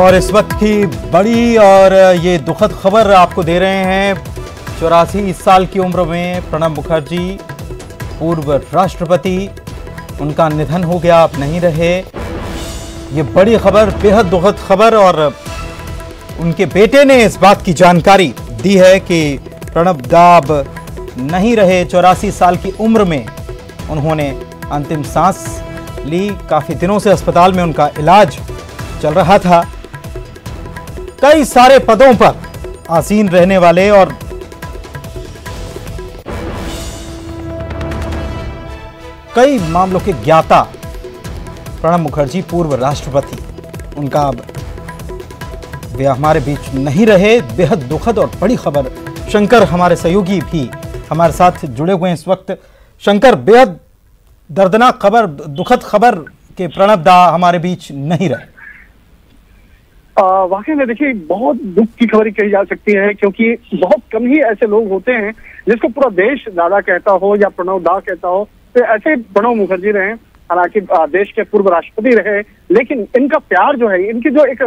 और इस वक्त की बड़ी और ये दुखद खबर आपको दे रहे हैं। 84 साल की उम्र में प्रणब मुखर्जी पूर्व राष्ट्रपति, उनका निधन हो गया, अब नहीं रहे। ये बड़ी खबर, बेहद दुखद खबर। और उनके बेटे ने इस बात की जानकारी दी है कि प्रणब दा अब नहीं रहे। 84 साल की उम्र में उन्होंने अंतिम सांस ली। काफी दिनों से अस्पताल में उनका इलाज चल रहा था। कई सारे पदों पर आसीन रहने वाले और कई मामलों के ज्ञाता प्रणब मुखर्जी पूर्व राष्ट्रपति, उनका अब वे हमारे बीच नहीं रहे। बेहद दुखद और बड़ी खबर। शंकर हमारे सहयोगी भी हमारे साथ जुड़े हुए हैं इस वक्त। शंकर, बेहद दर्दनाक खबर, दुखद खबर कि प्रणब दा हमारे बीच नहीं रहे। वाकई में देखिए बहुत दुख की खबर कही जा सकती है, क्योंकि बहुत कम ही ऐसे लोग होते हैं जिसको पूरा देश दादा कहता हो या प्रणब दा कहता हो। तो ऐसे प्रणब मुखर्जी रहे, हालांकि देश के पूर्व राष्ट्रपति रहे, लेकिन इनका प्यार जो है, इनकी जो एक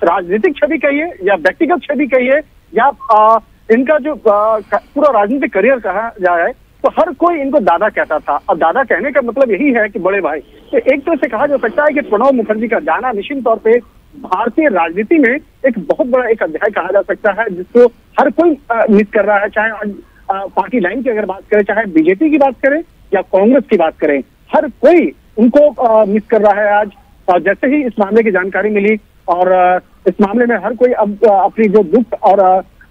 राजनीतिक छवि कहिए या व्यक्तिगत छवि कहिए या इनका जो पूरा राजनीतिक करियर कहा जाए, तो हर कोई इनको दादा कहता था। और दादा कहने का मतलब यही है कि बड़े भाई। तो एक तरह से कहा जा सकता है कि प्रणब मुखर्जी का जाना निश्चित तौर पे भारतीय राजनीति में एक बहुत बड़ा एक अध्याय कहा जा सकता है, जिसको हर कोई मिस कर रहा है। चाहे पार्टी लाइन की अगर बात करें, चाहे बीजेपी की बात करें या कांग्रेस की बात करें, हर कोई उनको मिस कर रहा है आज। और जैसे ही इस मामले की जानकारी मिली और इस मामले में हर कोई अब अपनी जो दुख और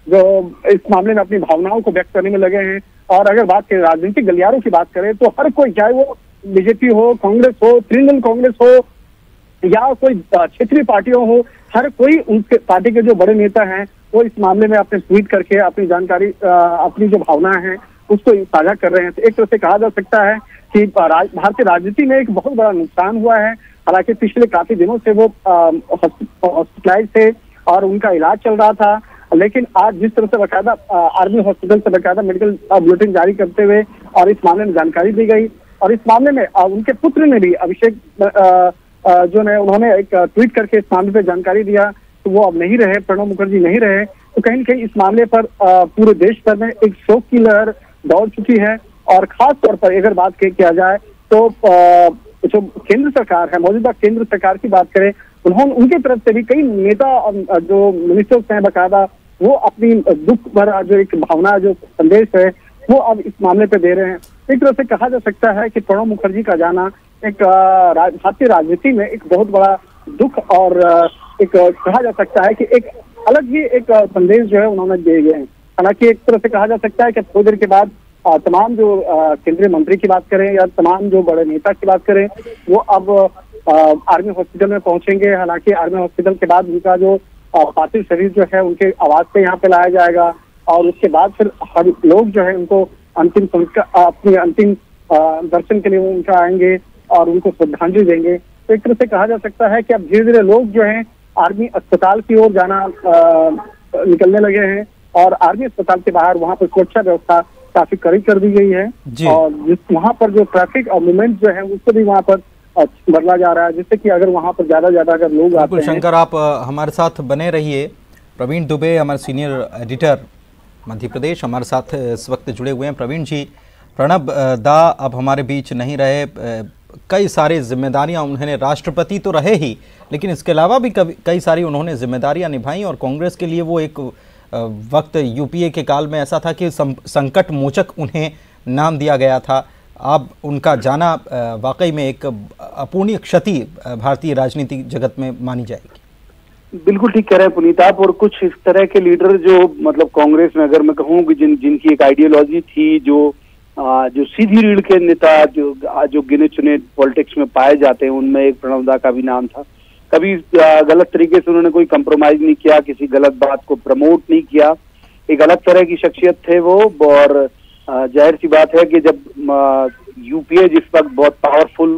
जो इस मामले में अपनी भावनाओं को व्यक्त करने में लगे हैं। और अगर बात करें राजनीतिक गलियारों की बात करें, तो हर कोई, चाहे वो बीजेपी हो, कांग्रेस हो, तृणमूल कांग्रेस हो या कोई क्षेत्रीय पार्टियों हो, हर कोई उनके पार्टी के जो बड़े नेता हैं वो इस मामले में अपने ट्वीट करके अपनी जानकारी, अपनी जो भावना है उसको साझा कर रहे हैं। तो एक तरह से कहा जा सकता है कि भारतीय राजनीति में एक बहुत बड़ा नुकसान हुआ है। हालांकि पिछले काफी दिनों से वो हॉस्पिटलाइज थे और उनका इलाज चल रहा था, लेकिन आज जिस तरह से बकायदा आर्मी हॉस्पिटल से बकायदा मेडिकल बुलेटिन जारी करते हुए और इस मामले में जानकारी दी गई। और इस मामले में उनके पुत्र ने भी, अभिषेक जो ने, उन्होंने एक ट्वीट करके इस मामले पर जानकारी दिया। तो वो अब नहीं रहे, प्रणब मुखर्जी नहीं रहे। तो कहीं न कहीं इस मामले पर पूरे देश भर में एक शोक की लहर दौड़ चुकी है। और खास तौर पर अगर बात किया जाए तो जो केंद्र सरकार है, मौजूदा केंद्र सरकार की बात करें, उनके तरफ से भी कई नेता जो मिनिस्टर्स हैं बकायदा, वो अपनी दुख भरा जो एक भावना, जो संदेश है, वो अब इस मामले पे दे रहे हैं। एक तरह से कहा जा सकता है कि प्रणब मुखर्जी का जाना एक भारतीय राजनीति में एक बहुत बड़ा दुख और एक कहा जा सकता है कि एक अलग ही एक संदेश जो है उन्होंने दिए गए हैं। हालांकि एक तरह से कहा जा सकता है कि थोड़ी देर के बाद तमाम जो केंद्रीय मंत्री की बात करें या तमाम जो बड़े नेता की बात करें, वो अब आर्मी हॉस्पिटल में पहुंचेंगे। हालांकि आर्मी हॉस्पिटल के बाद उनका जो पार्थिव शरीर जो है उनके आवास पे यहाँ पे लाया जाएगा और उसके बाद फिर हर लोग जो है उनको अंतिम संस्कार, अपने अंतिम दर्शन के लिए वो उनका आएंगे और उनको श्रद्धांजलि देंगे। तो एक तरह से कहा जा सकता है कि अब धीरे धीरे लोग जो है आर्मी अस्पताल की ओर जाना निकलने लगे हैं और आर्मी अस्पताल के बाहर वहाँ पर सुरक्षा व्यवस्था काफी कड़ी कर दी गई है। और वहाँ पर जो ट्रैफिक और मूवमेंट जो है उसको भी वहाँ पर बदला जा रहा है, जिससे कि अगर वहाँ पर ज्यादा अगर लोग आते हैं। शंकर, आप हमारे साथ बने रहिए। प्रवीण दुबे हमारे सीनियर एडिटर मध्य प्रदेश हमारे साथ इस वक्त जुड़े हुए हैं। प्रवीण जी, प्रणब दा अब हमारे बीच नहीं रहे। कई सारी जिम्मेदारियां उन्होंने, राष्ट्रपति तो रहे ही, लेकिन इसके अलावा भी कई सारी उन्होंने जिम्मेदारियां निभाई। और कांग्रेस के लिए वो एक वक्त यूपीए के काल में ऐसा था कि संकट मोचक उन्हें नाम दिया गया था। अब उनका जाना वाकई में एक अपूर्णीय क्षति भारतीय राजनीतिक जगत में मानी जाएगी। बिल्कुल ठीक कह रहे हैं पुनीत आप। और कुछ इस तरह के लीडर जो मतलब कांग्रेस में अगर मैं कहूँ कि जिनकी एक आइडियोलॉजी थी, जो सीधी रीढ़ के नेता जो गिने चुने पॉलिटिक्स में पाए जाते हैं, उनमें एक प्रणब दा का भी नाम था। कभी गलत तरीके से उन्होंने कोई कंप्रोमाइज नहीं किया, किसी गलत बात को प्रमोट नहीं किया। एक अलग तरह की शख्सियत थे वो। और जाहिर सी बात है कि जब यूपीए जिस वक्त बहुत पावरफुल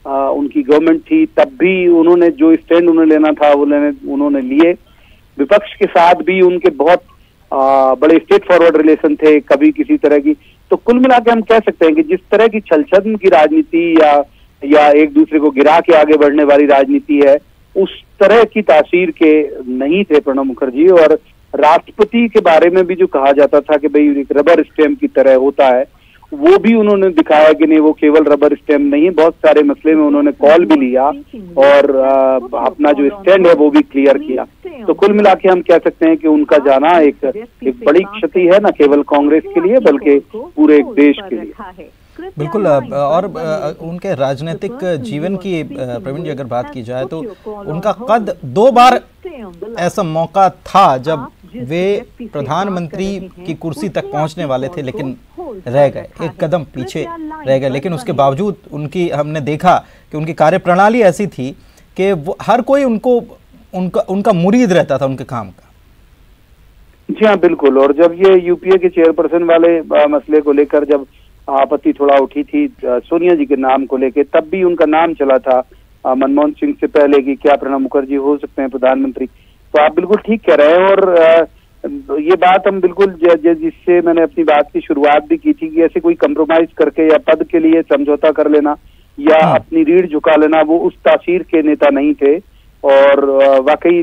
उनकी गवर्नमेंट थी, तब भी उन्होंने जो स्टैंड उन्हें लेना था वो उन्होंने लिए। विपक्ष के साथ भी उनके बहुत बड़े स्ट्रेट फॉरवर्ड रिलेशन थे, कभी किसी तरह की। तो कुल मिला के हम कह सकते हैं कि जिस तरह की छलछल्म की राजनीति या एक दूसरे को गिरा के आगे बढ़ने वाली राजनीति है, उस तरह की तासीर के नहीं थे प्रणब मुखर्जी। और राष्ट्रपति के बारे में भी जो कहा जाता था कि भाई एक रबर स्टैम्प की तरह होता है, वो भी उन्होंने दिखाया कि नहीं, वो केवल रबर स्टैम्प नहीं है, बहुत सारे मसले में उन्होंने कॉल भी लिया और अपना जो स्टैंड है वो भी क्लियर किया। तो कुल मिला के हम कह सकते हैं कि उनका जाना एक बड़ी क्षति है, न केवल कांग्रेस के लिए बल्कि पूरे देश के लिए। बिल्कुल। और उनके राजनीतिक जीवन की प्रवीण जी अगर बात की जाए तो उनका कद 2 बार ऐसा मौका था जब वे प्रधानमंत्री की कुर्सी तक पहुंचने वाले थे, लेकिन रह गए, एक कदम पीछे रह गए। लेकिन उसके बावजूद उनकी हमने देखा कि उनकी कार्यप्रणाली ऐसी थी कि वो हर कोई उनका मुरीद रहता था उनके काम का। जी हाँ, बिल्कुल। और जब ये यूपीए के चेयरपर्सन वाले मसले को लेकर जब आपत्ति थोड़ा उठी थी सोनिया जी के नाम को लेकर, तब भी उनका नाम चला था मनमोहन सिंह से पहले कि क्या प्रणब मुखर्जी हो सकते हैं प्रधानमंत्री। तो आप बिल्कुल ठीक कह रहे हैं। और ये बात हम बिल्कुल जिससे मैंने अपनी बात की शुरुआत भी की थी कि ऐसे कोई कंप्रोमाइज करके या पद के लिए समझौता कर लेना या अपनी रीढ़ झुका लेना, वो उस तासीर के नेता नहीं थे। और वाकई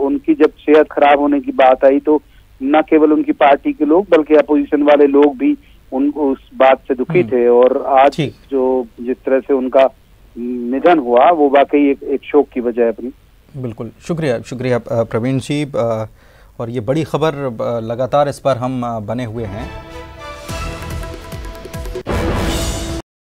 उनकी जब सेहत खराब होने की बात आई तो न केवल उनकी पार्टी के लोग बल्कि अपोजिशन वाले लोग भी उस बात से दुखी थे। और आज जो जिस तरह से उनका निधन हुआ वो वाकई एक शोक की वजह है अपनी। बिल्कुल, शुक्रिया प्रवीण जी। और ये बड़ी खबर, लगातार इस पर हम बने हुए हैं।